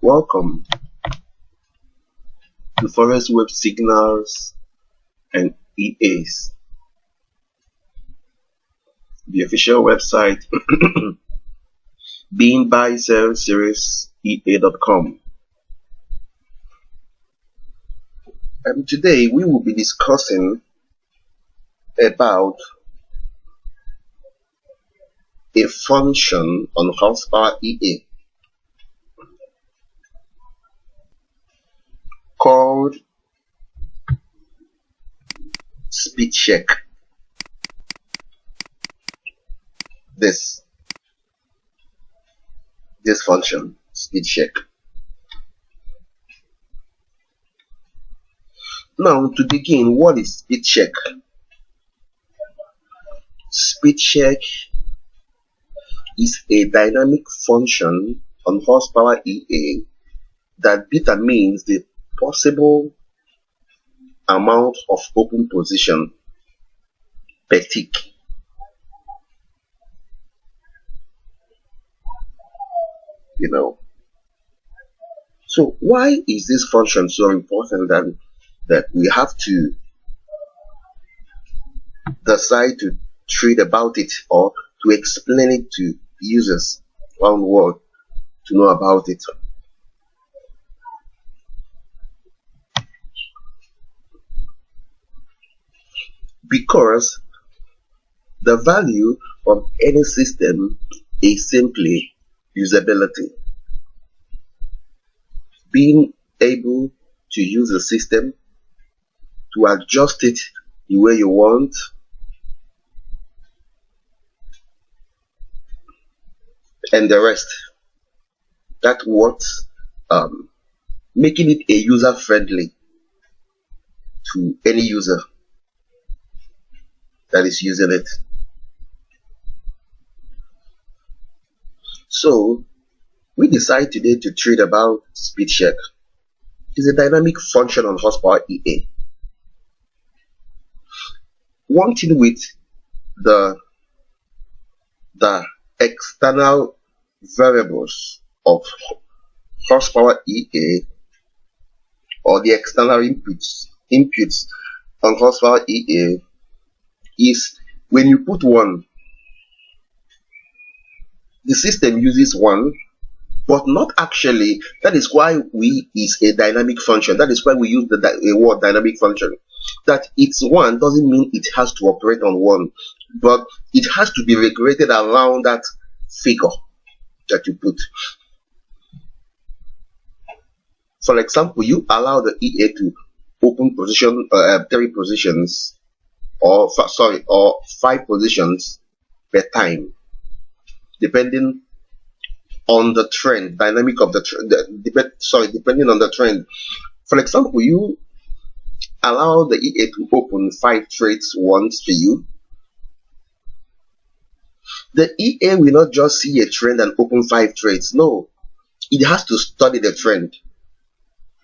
Welcome to Forest Web Signals and EAs, the official website being buy sell series ea.com. Today we will be discussing about a function on HorsePowerEA called speedcheck. This function, speedcheck. Now, to begin, what is speedcheck? Speedcheck is a dynamic function on HorsePowerEA that determines the possible amount of open position per tick. So why is this function so important that we have to decide to read about it or to explain it to users around the world to know about it? Because the value of any system is simply usability. Being able to use a system, to adjust it the way you want, and the rest. That's what making it a user friendly to any user that is using it. So we decide today to read about speedcheck. It's a dynamic function on HorsePowerEA. One thing with the external variables of HorsePowerEA, or the external inputs on HorsePowerEA, is when you put one, the system uses one, but not actually. That is why is a dynamic function. That is why we use the word dynamic function. That it's one doesn't mean it has to operate on one, but it has to be regulated around that figure that you put. For example, you allow the EA to open position 3 positions, or 5 positions per time, depending on the trend, dynamic of the trend. Depending on the trend. For example, you allow the EA to open 5 trades once for you. The EA will not just see a trend and open 5 trades. No, it has to study the trend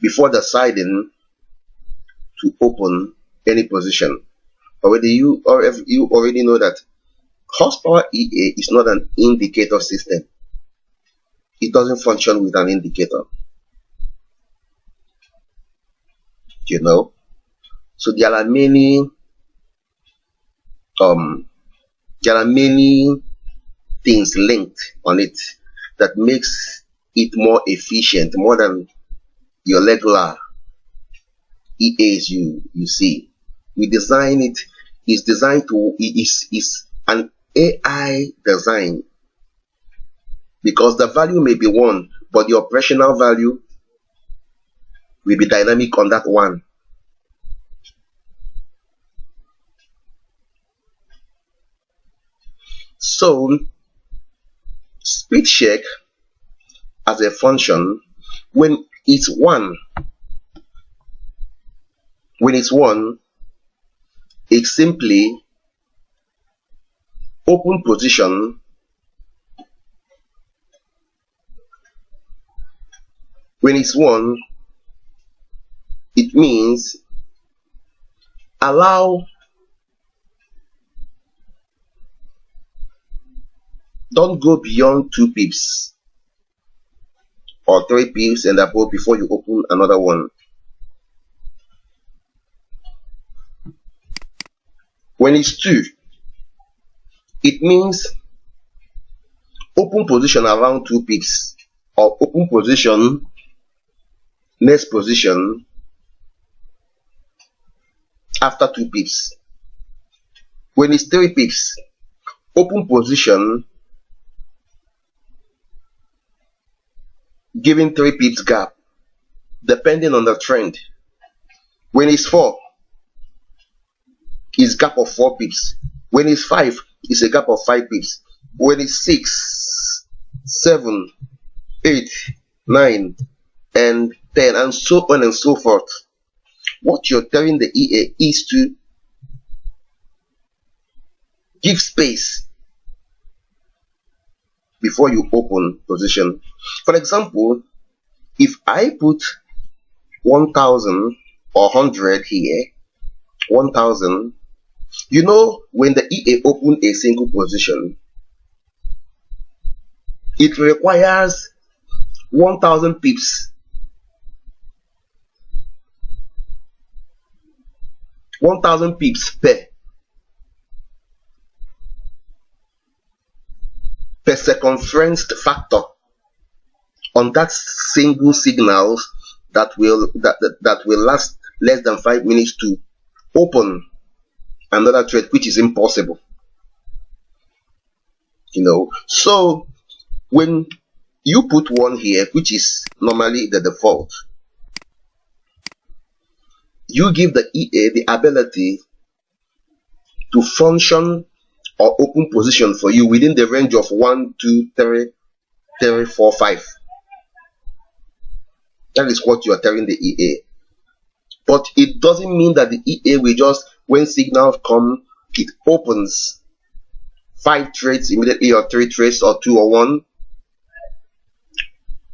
before deciding to open any position. Already you already know that HorsePowerEA is not an indicator system. It doesn't function with an indicator. So there are many things linked on it that makes it more efficient, more than your regular EAs you see. We design it. It's designed to is an AI design, because the value may be 1, but the operational value will be dynamic on that 1. So speedcheck as a function, when it's 1, it's simply open position when it's 1, it means don't go beyond 2 pips or 3 pips and above before you open another one. When it's 2, it means open position around 2 pips or open position next position after 2 pips. When it's 3 pips, open position giving 3 pips gap depending on the trend. When it's 4, it's gap of 4 pips. When it's 5, it's a gap of 5 pips. When it's 6, 7, 8, 9, and 10, and so on and so forth. What you're telling the EA is to give space before you open position. For example, if I put 1000 or 100 here, 1000, you know, when the EA open a single position, it requires 1000 pips. 1000 pips per circumference factor on that single signal that will last less than 5 minutes to open another trade, which is impossible. You know, so when you put 1 here, which is normally the default, you give the EA the ability to function or open position for you within the range of 1, 2, 3, 4, 5. That is what you are telling the EA. But it doesn't mean that the EA will just, when signals come, it opens 5 trades immediately, or 3 trades, or 2 or 1.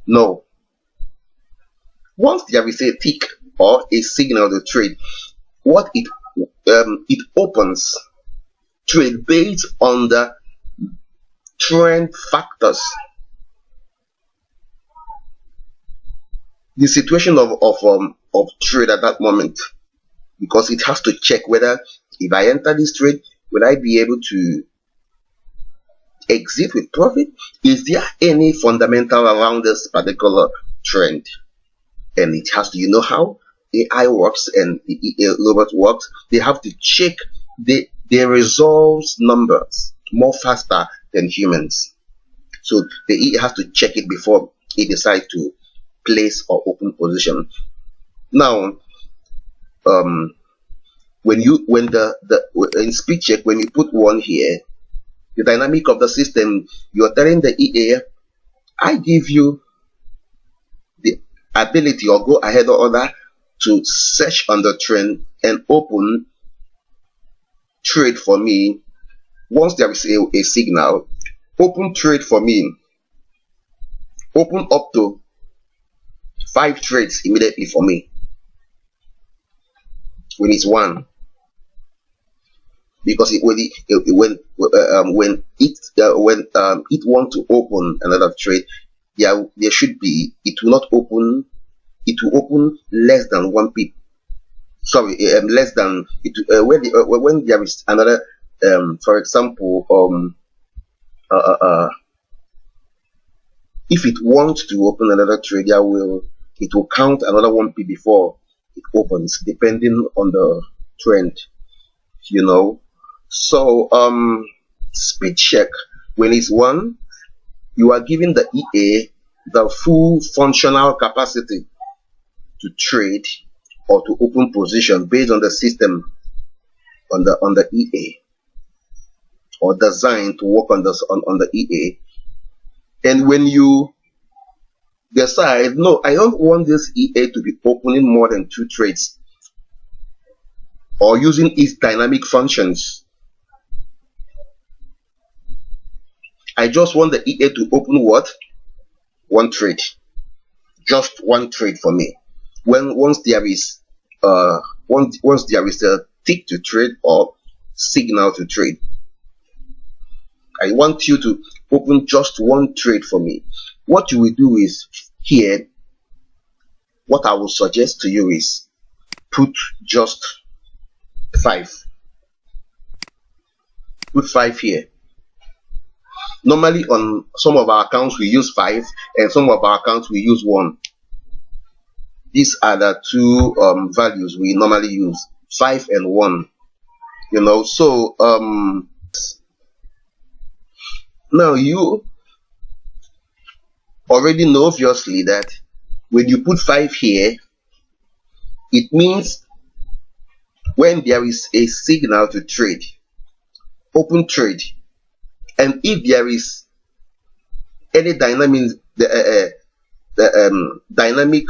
No. Once there is a tick or a signal to trade, what it opens trade based on the trend factors, the situation of trade at that moment, because it has to check whether if I enter this trade, will I be able to exit with profit? Is there any fundamental around this particular trend? And it has to, you know how AI works and the EA robot works, they have to check the results numbers more faster than humans. So the EA has to check it before it decides to place or open position. Now, when in speed check, when you put 1 here, the dynamic of the system, you're telling the EA, I give you the ability or go ahead or order to search on the trend and open trade for me. Once there is a signal, open trade for me, open up to 5 trades immediately for me when it's 1, because when it wants to open another trade, there should be, it will open less than 1 pip. Sorry, less than it when there is another, for example, if it wants to open another trade, it will count another 1 pip before it opens, depending on the trend, you know. So speed check, when it's 1, you are giving the EA the full functional capacity to trade or to open position based on the system, on the EA, or designed to work on the EA. And when you decide, no, I don't want this EA to be opening more than 2 trades or using its dynamic functions, I just want the EA to open what? 1 trade. Just 1 trade for me. Once there is a tick to trade or signal to trade, I want you to open just 1 trade for me. What you will do is, here, what I would suggest to you is put just 5. Put 5 here. Normally on some of our accounts we use 5, and some of our accounts we use 1. These are the two values we normally use, 5 and 1. So now you already know obviously that when you put 5 here, it means when there is a signal to trade, open trade, and if there is any dynamic dynamic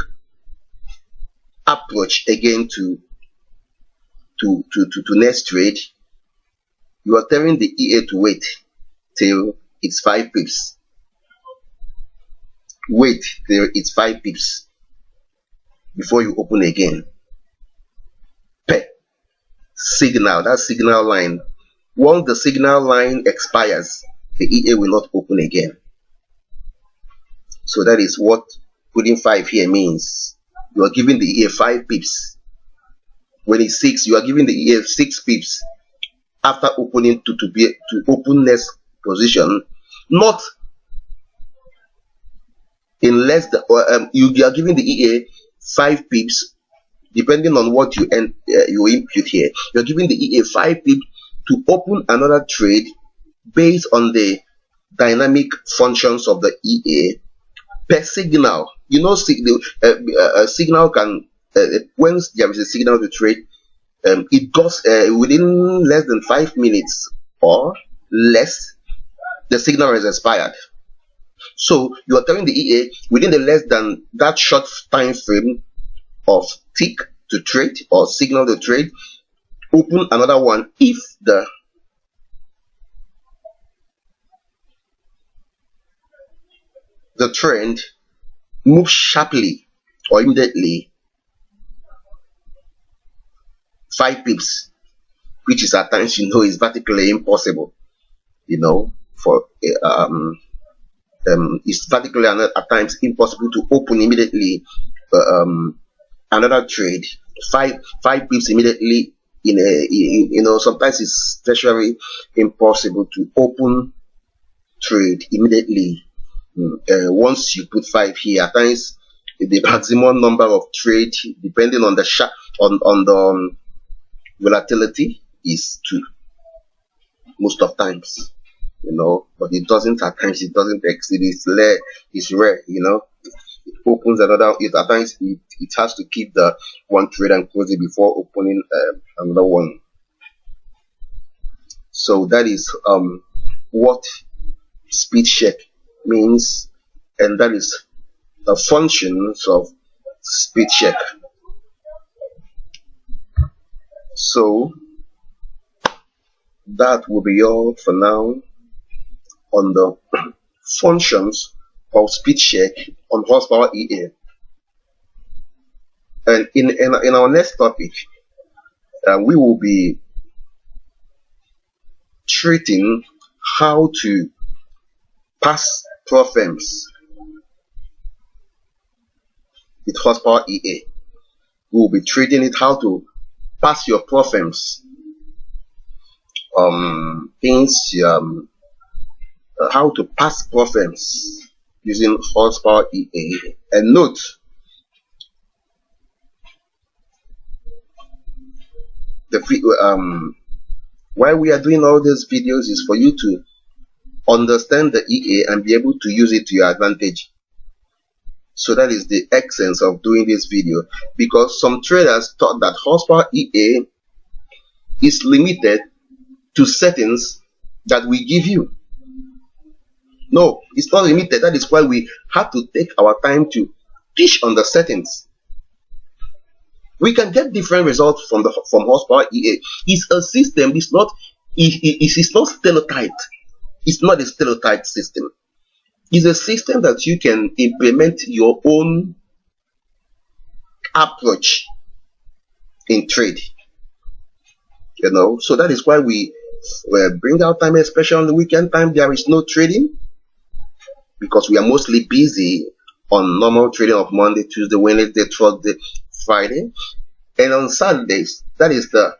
approach again to next trade, you are telling the EA to wait till it's 5 pips. Wait till it's 5 pips before you open again. Signal, that signal line. Once the signal line expires, the EA will not open again. So that is what putting 5 here means. You are giving the EA 5 pips. When it's 6, you are giving the EA 6 pips after opening to open next position, not in less than you are giving the EA 5 pips depending on what you input here. You're giving the EA 5 pips to open another trade based on the dynamic functions of the EA per signal. Signal can once there is a signal to trade, it goes within less than 5 minutes or less, the signal has expired. So you are telling the EA within the less than that short time frame of tick to trade or signal to trade, open another one if the trend moves sharply or immediately 5 pips, which is at times is vertically impossible. For it's vertically at times impossible to open immediately another trade 5 pips immediately sometimes it's virtually impossible to open trade immediately. Once you put 5 here, at times the maximum number of trade depending on the on the volatility is 2 most of times, but it doesn't at times, it doesn't exceed, it's rare, it opens another, at times it has to keep the one trade and close it before opening another one. So that is what speed check means, and that is the functions of speed check. So that will be all for now on the functions of speed check on HorsePowerEA. And in our next topic, we will be treating how to pass profirms with HorsePowerEA. We will be treating it how to pass your profirms, how to pass profirms using HorsePowerEA. And note, why we are doing all these videos is for you to understand the EA and be able to use it to your advantage. So that is the essence of doing this video, because some traders thought that HorsePowerEA is limited to settings that we give you. No, it's not limited. That is why we have to take our time to teach on the settings. We can get different results from HorsePowerEA. It's a system. It's not stereotyped. It's not a stereotyped system. It's a system that you can implement your own approach in trade. So that is why we bring out time, especially on the weekend time. There is no trading because we are mostly busy on normal trading of Monday, Tuesday, Wednesday, Thursday, Friday. And on Saturdays, that is the